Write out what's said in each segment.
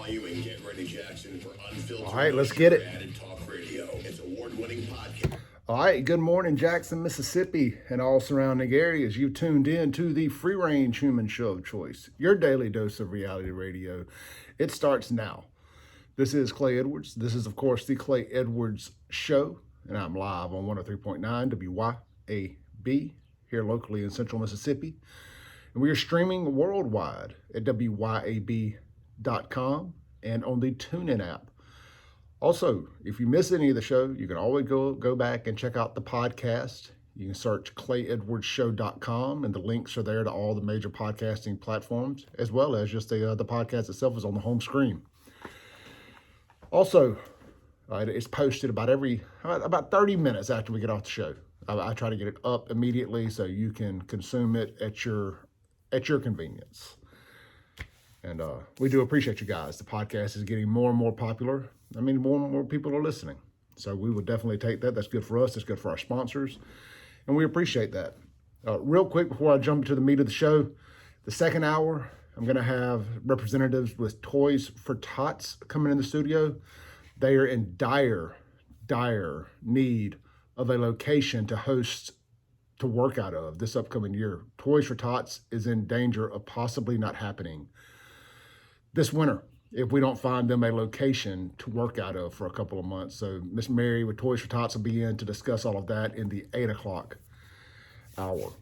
volume and get ready, Jackson, for unfiltered. All right, let's get it. Added talk radio. It's award-winning podcast. All right, good morning, Jackson, Mississippi, and all surrounding areas. You've tuned in to the free-range human show of choice, your daily dose of reality radio. It starts now. This is Clay Edwards. This is, of course, the Clay Edwards Show, and I'm live on 103.9 WYAB here locally in central Mississippi. And we are streaming worldwide at WYAB.com and on the TuneIn app. Also, if you miss any of the show, you can always go back and check out the podcast. You can search ClayEdwardsShow.com, and the links are there to all the major podcasting platforms, as well as just the podcast itself is on the home screen. Also, it's posted about 30 minutes after we get off the show. I try to get it up immediately so you can consume it at your convenience. And we do appreciate you guys. The podcast is getting more and more popular. I mean, more and more people are listening. So we would definitely take that. That's good for us. That's good for our sponsors. And we appreciate that. Real quick, before I jump into the meat of the show, the second hour, I'm going to have representatives with Toys for Tots coming in the studio. They are in dire need of a location to work out of this upcoming year. Toys for Tots is in danger of possibly not happening this winter if we don't find them a location to work out of for a couple of months. So Miss Mary with Toys for Tots will be in to discuss all of that in the 8 o'clock hour.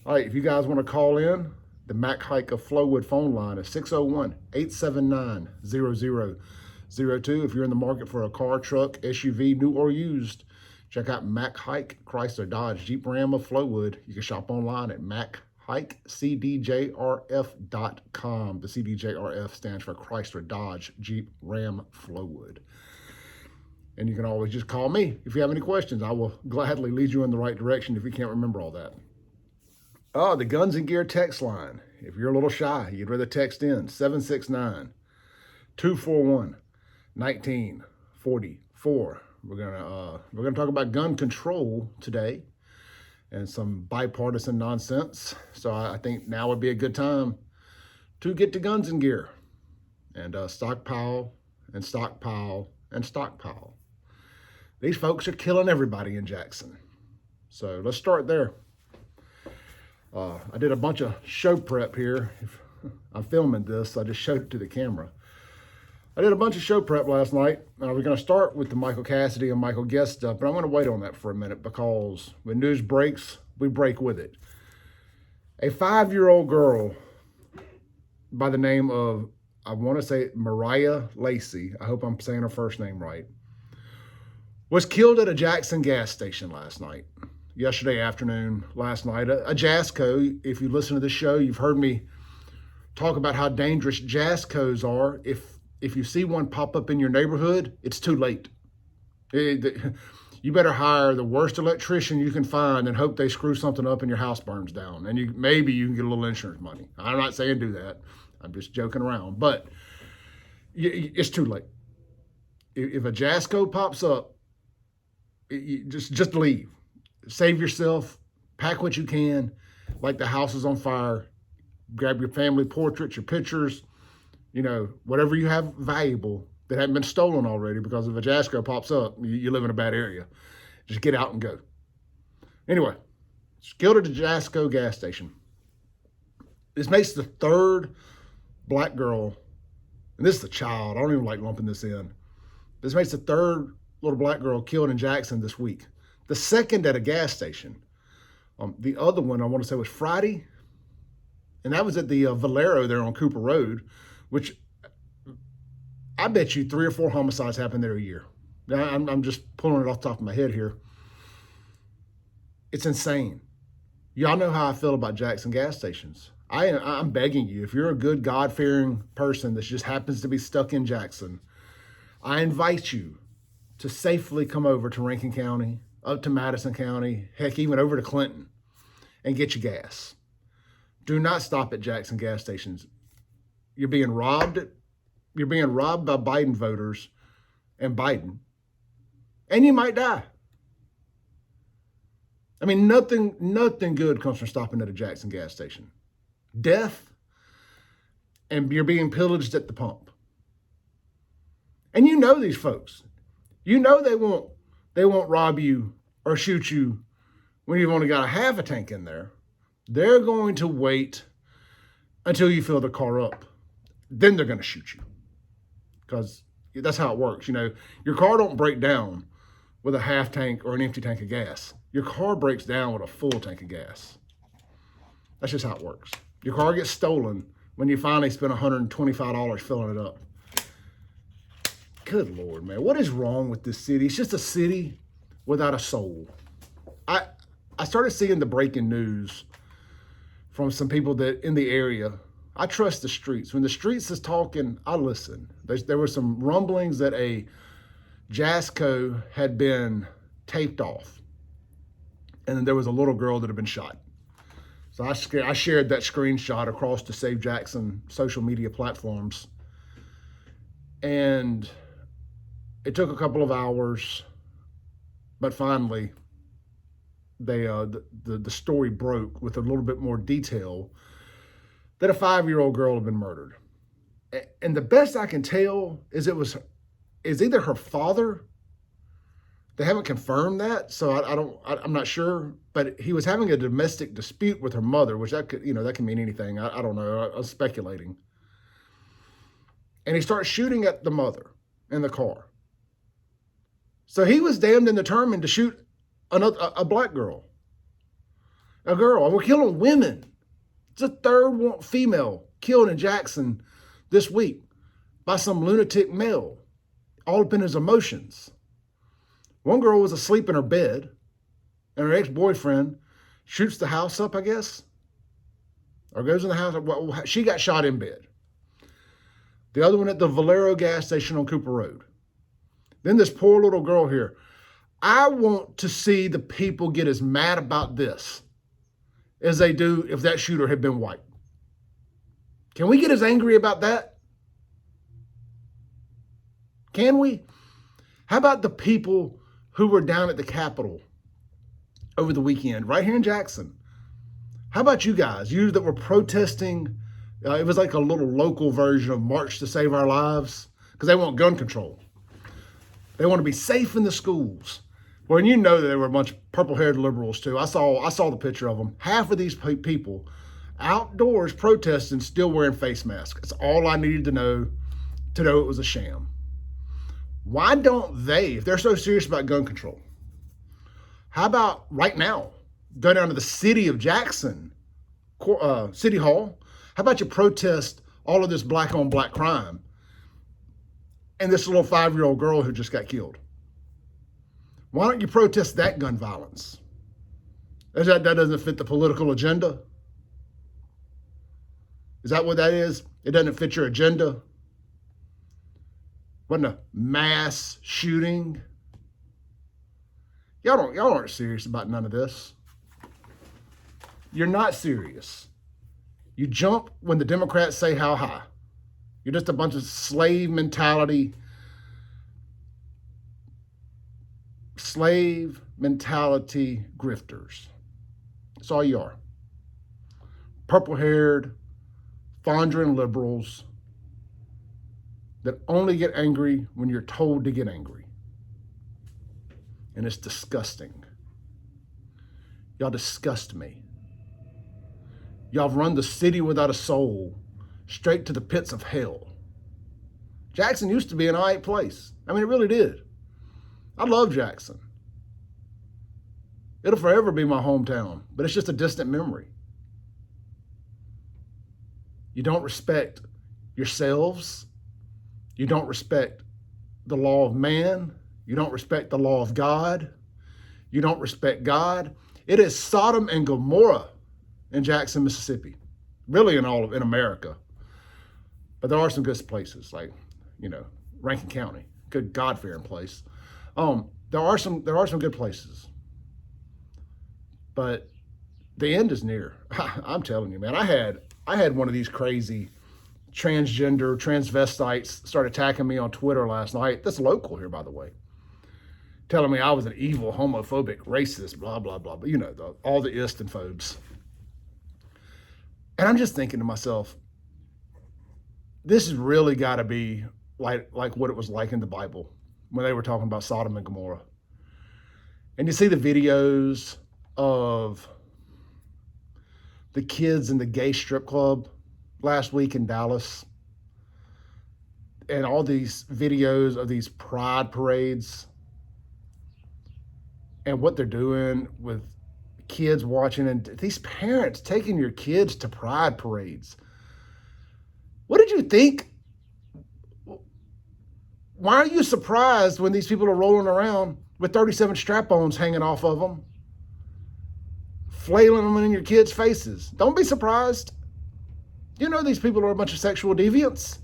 All right, if you guys want to call in, the Mac Hike of Flowwood phone line is 601-879-0002. If you're in the market for a car, truck, SUV, new or used, check out Mac Hike, Chrysler, Dodge, Jeep, Ram of Flowwood. You can shop online at MacHikeCDJRF.com. The CDJRF stands for Chrysler, Dodge, Jeep, Ram, Flowwood. And you can always just call me if you have any questions. I will gladly lead you in the right direction if you can't remember all that. Oh, the Guns and Gear text line. If you're a little shy, you'd rather text in 769-241-1944. We're gonna talk about gun control today and some bipartisan nonsense. So I think now would be a good time to get to Guns and Gear and stockpile and stockpile and stockpile. These folks are killing everybody in Jackson. So let's start there. I did a bunch of show prep here. I'm filming this, so I just showed it to the camera. I did a bunch of show prep last night. We're going to start with the Michael Cassidy and Michael Guest stuff, but I'm going to wait on that for a minute because when news breaks, we break with it. A 5-year-old girl by the name of, I want to say Mariah Lacey, I hope I'm saying her first name right, was killed at a Jackson gas station last night. Yesterday afternoon, last night. A Jasco, if you listen to the show, you've heard me talk about how dangerous Jascos are. If you see one pop up in your neighborhood, it's too late. You better hire the worst electrician you can find and hope they screw something up and your house burns down. And maybe you can get a little insurance money. I'm not saying do that. I'm just joking around. But it's too late. If a Jasco pops up, just leave. Save yourself, pack what you can, like the house is on fire, grab your family portraits, your pictures, whatever you have valuable that haven't been stolen already, because if a Jasco pops up, you live in a bad area. Just get out and go. Anyway, she's killed at the Jasco gas station. This makes the third black girl, and this is a child, I don't even like lumping this in. This makes the third little black girl killed in Jackson this week. The second at a gas station. The other one I want to say was Friday, and that was at the Valero there on Cooper Road, which I bet you 3 or 4 homicides happen there a year. I'm just pulling it off the top of my head here. It's insane. Y'all know how I feel about Jackson gas stations. I'm begging you, if you're a good God-fearing person that just happens to be stuck in Jackson, I invite you to safely come over to Rankin County, up to Madison County, heck, even over to Clinton, and get your gas. Do not stop at Jackson gas stations. You're being robbed. You're being robbed by Biden voters and Biden, and you might die. I mean, nothing good comes from stopping at a Jackson gas station. Death, and you're being pillaged at the pump. And you know these folks. You know they won't rob you or shoot you when you've only got a half a tank in there. They're going to wait until you fill the car up. Then they're going to shoot you. Because that's how it works. You know, your car don't break down with a half tank or an empty tank of gas. Your car breaks down with a full tank of gas. That's just how it works. Your car gets stolen when you finally spend $125 filling it up. Good Lord, man. What is wrong with this city? It's just a city without a soul. I started seeing the breaking news from some people that in the area. I trust the streets. When the streets is talking, I listen. There were some rumblings that a Jasco had been taped off. And then there was a little girl that had been shot. So I shared that screenshot across the Save Jackson social media platforms. And it took a couple of hours, but finally, the story broke with a little bit more detail that a 5-year-old girl had been murdered. And the best I can tell is is either her father. They haven't confirmed that, so I'm not sure. But he was having a domestic dispute with her mother, which that can mean anything. I don't know. I was speculating. And he starts shooting at the mother in the car. So he was damned and determined to shoot a black girl, a girl. And we're killing women. It's a third female killed in Jackson this week by some lunatic male, all up in his emotions. One girl was asleep in her bed, and her ex-boyfriend shoots the house up, I guess, or goes in the house. Well, she got shot in bed. The other one at the Valero gas station on Cooper Road. Then this poor little girl here. I want to see the people get as mad about this as they do if that shooter had been white. Can we get as angry about that? Can we? How about the people who were down at the Capitol over the weekend, right here in Jackson? How about you guys, you that were protesting? It was like a little local version of March to Save Our Lives, because they want gun control. They want to be safe in the schools. Well, and you know that there were a bunch of purple-haired liberals too. I saw the picture of them. Half of these people outdoors protesting, still wearing face masks. That's all I needed to know it was a sham. Why don't they, if they're so serious about gun control, how about right now, go down to the city of Jackson, City Hall? How about you protest all of this black on black crime and this little 5-year-old girl who just got killed? Why don't you protest that gun violence? That doesn't fit the political agenda? Is that what that is? It doesn't fit your agenda? Wasn't a mass shooting? Y'all aren't serious about none of this. You're not serious. You jump when the Democrats say how high. You're just a bunch of slave mentality grifters. That's all you are. Purple-haired, fondling liberals that only get angry when you're told to get angry. And it's disgusting. Y'all disgust me. Y'all have run the city without a soul straight to the pits of hell. Jackson used to be an all right place. I mean, it really did. I love Jackson. It'll forever be my hometown, but it's just a distant memory. You don't respect yourselves. You don't respect the law of man. You don't respect the law of God. You don't respect God. It is Sodom and Gomorrah in Jackson, Mississippi. Really in America. But there are some good places, like, Rankin County, good God-fearing place. There are some good places. But the end is near. I'm telling you, man. I had one of these crazy transgender transvestites start attacking me on Twitter last night. That's local here, by the way. Telling me I was an evil, homophobic, racist, blah, blah, blah. But all the ist and phobes. And I'm just thinking to myself, this has really got to be like what it was like in the Bible when they were talking about Sodom and Gomorrah. And you see the videos of the kids in the gay strip club last week in Dallas, and all these videos of these pride parades and what they're doing with kids watching, and these parents taking your kids to pride parades. What did you think? Why are you surprised when these people are rolling around with 37 strap-ons hanging off of them, flailing them in your kids' faces? Don't be surprised. You know these people are a bunch of sexual deviants.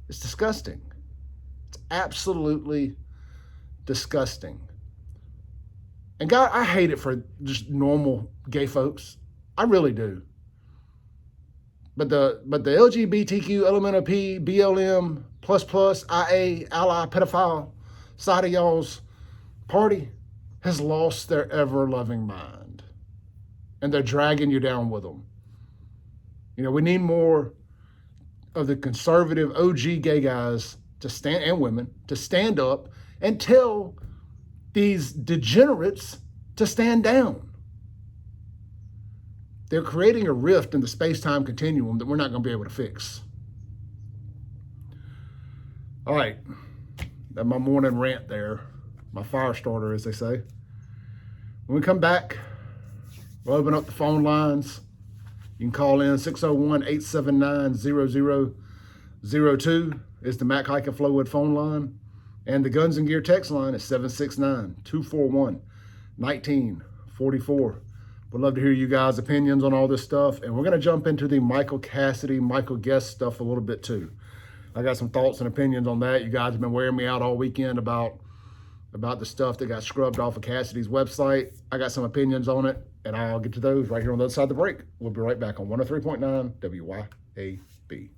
It's disgusting. It's absolutely disgusting. And God, I hate it for just normal gay folks. I really do. But the LGBTQ, LMNOP, BLM, IA, ally, pedophile side of y'all's party has lost their ever-loving mind. And they're dragging you down with them. You know, we need more of the conservative OG gay guys to stand, and women, to stand up and tell these degenerates to stand down. They're creating a rift in the space-time continuum that we're not going to be able to fix. All right, that's my morning rant there, my fire starter, as they say. When we come back, we'll open up the phone lines. You can call in 601-879-0002 is the Mac Hike and Flowwood phone line. And the Guns and Gear text line is 769-241-1944. We'd love to hear you guys' opinions on all this stuff. And we're going to jump into the Michael Cassidy, Michael Guest stuff a little bit too. I got some thoughts and opinions on that. You guys have been wearing me out all weekend about the stuff that got scrubbed off of Cassidy's website. I got some opinions on it, and I'll get to those right here on the other side of the break. We'll be right back on 103.9 WYAB.